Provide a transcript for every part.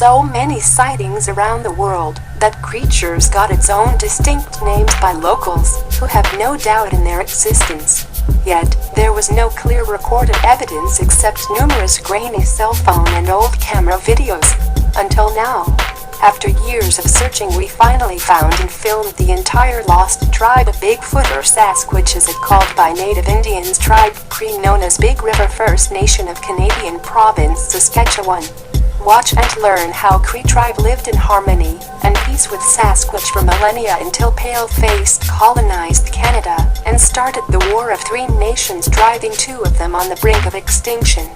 So many sightings around the world that creatures got its own distinct names by locals who have no doubt in their existence. Yet, there was no clear recorded evidence except numerous grainy cell phone and old camera videos. Until now. After years of searching, we finally found and filmed the entire lost tribe of Bigfoot, or Sasquatch as it called by Native Indians, tribe Cree known as Big River First Nation of Canadian Province, Saskatchewan. Watch and learn how Cree tribe lived in harmony and peace with Sasquatch for millennia until pale-faced colonized Canada and started the War of Three Nations, driving two of them on the brink of extinction.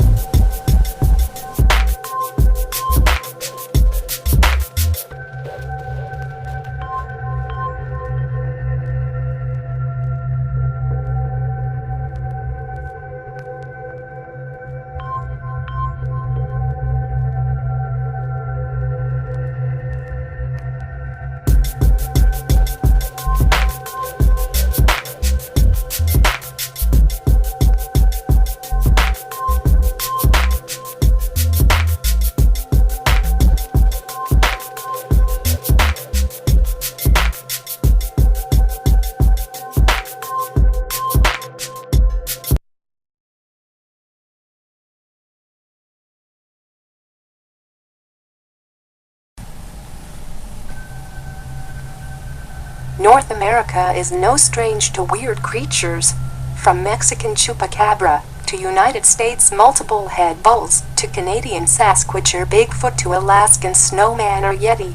North America is no strange to weird creatures. From Mexican chupacabra, to United States multiple head bulls, to Canadian Sasquatch or Bigfoot, to Alaskan snowman or Yeti.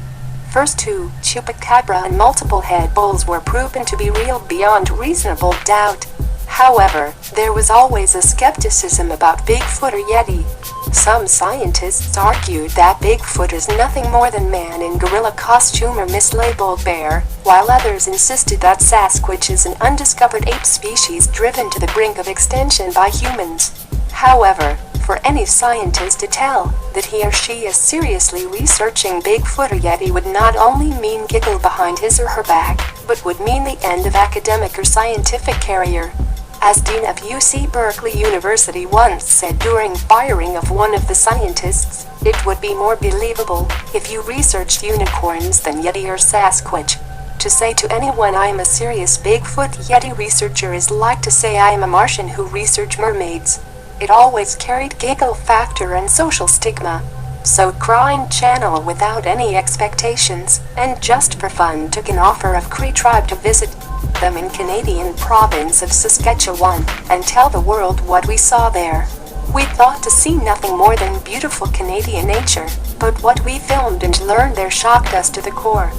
First two, chupacabra and multiple head bulls, were proven to be real beyond reasonable doubt. However, there was always a skepticism about Bigfoot or Yeti. Some scientists argued that Bigfoot is nothing more than man in gorilla costume or mislabeled bear, while others insisted that Sasquatch is an undiscovered ape species driven to the brink of extinction by humans. However, for any scientist to tell that he or she is seriously researching Bigfoot or Yeti would not only mean giggle behind his or her back, but would mean the end of academic or scientific career. As Dean of UC Berkeley University once said during firing of one of the scientists, it would be more believable if you researched unicorns than Yeti or Sasquatch. To say to anyone I am a serious Bigfoot Yeti researcher is like to say I am a Martian who research mermaids. It always carried giggle factor and social stigma. So Crime Channel, without any expectations, and just for fun, took an offer of Cree tribe to visit them in Canadian province of Saskatchewan and tell the world what we saw there. We thought to see nothing more than beautiful Canadian nature, but what we filmed and learned there shocked us to the core.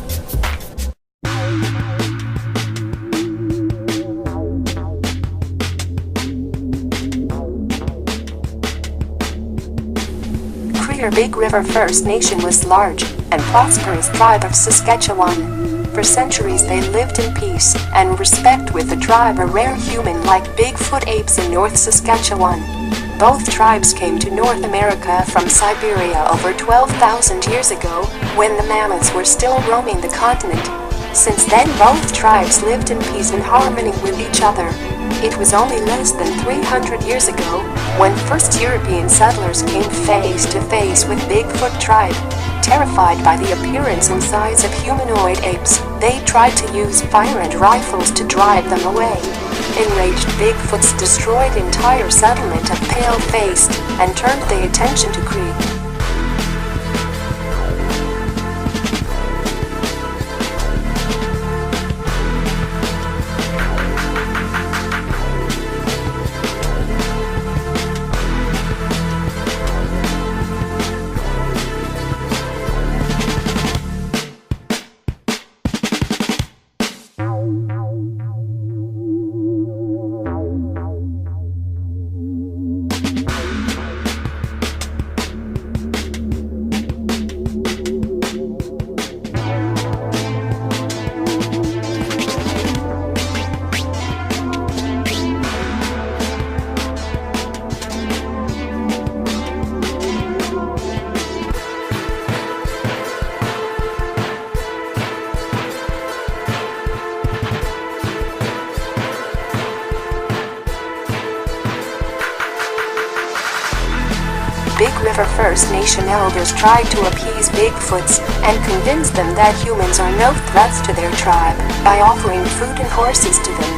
Big River First Nation was large and prosperous tribe of Saskatchewan. For centuries they lived in peace and respect with the tribe, a rare human-like Bigfoot apes in North Saskatchewan. Both tribes came to North America from Siberia over 12,000 years ago, when the mammoths were still roaming the continent. Since then both tribes lived in peace and harmony with each other. It was only less than 300 years ago when first European settlers came face to face with Bigfoot tribe. Terrified by the appearance and size of humanoid apes, they tried to use fire and rifles to drive them away. Enraged Bigfoots destroyed entire settlement of pale-faced and turned their attention to Cree. Big River First Nation elders tried to appease Bigfoots and convince them that humans are no threats to their tribe by offering food and horses to them.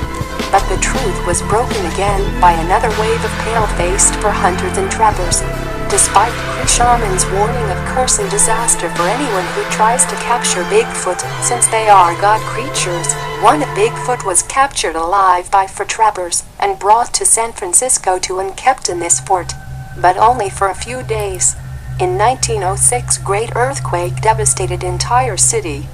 But the truth was broken again by another wave of pale-faced for hunters and trappers. Despite Cree shamans' warning of curse and disaster for anyone who tries to capture Bigfoot, since they are god creatures, one Bigfoot was captured alive by fur trappers and brought to San Francisco and kept in this fort. But only for a few days. In 1906, great earthquake devastated entire city.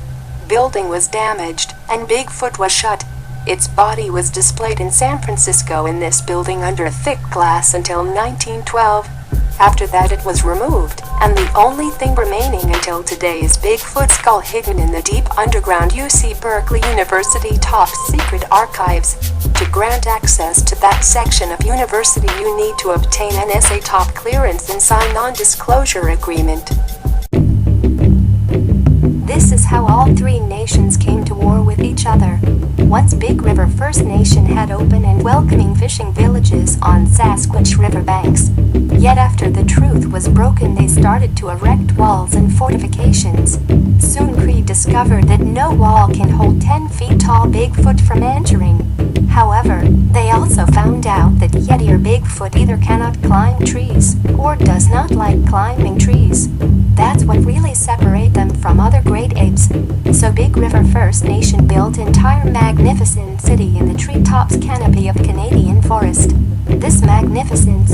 Building was damaged, and Bigfoot was shut. Its body was displayed in San Francisco in this building under thick glass until 1912. After that it was removed, and the only thing remaining until today is Bigfoot's skull hidden in the deep underground UC Berkeley University top secret archives. To grant access to that section of university you need to obtain NSA top clearance and sign non-disclosure agreement. This is how all three nations came to war with each other. Once Big River First Nation had open and welcoming fishing villages on Sasquatch River banks. Yet after the truth was broken they started to erect walls and fortifications. Soon Cree discovered that no wall can hold 10 feet tall Bigfoot from entering. However, they also found out that Yeti or Bigfoot either cannot climb trees or does not like climbing trees. That's what really separates them from other great apes. So Big River First Nation built entire magnificent city in the treetops canopy of Canadian forest. This magnificence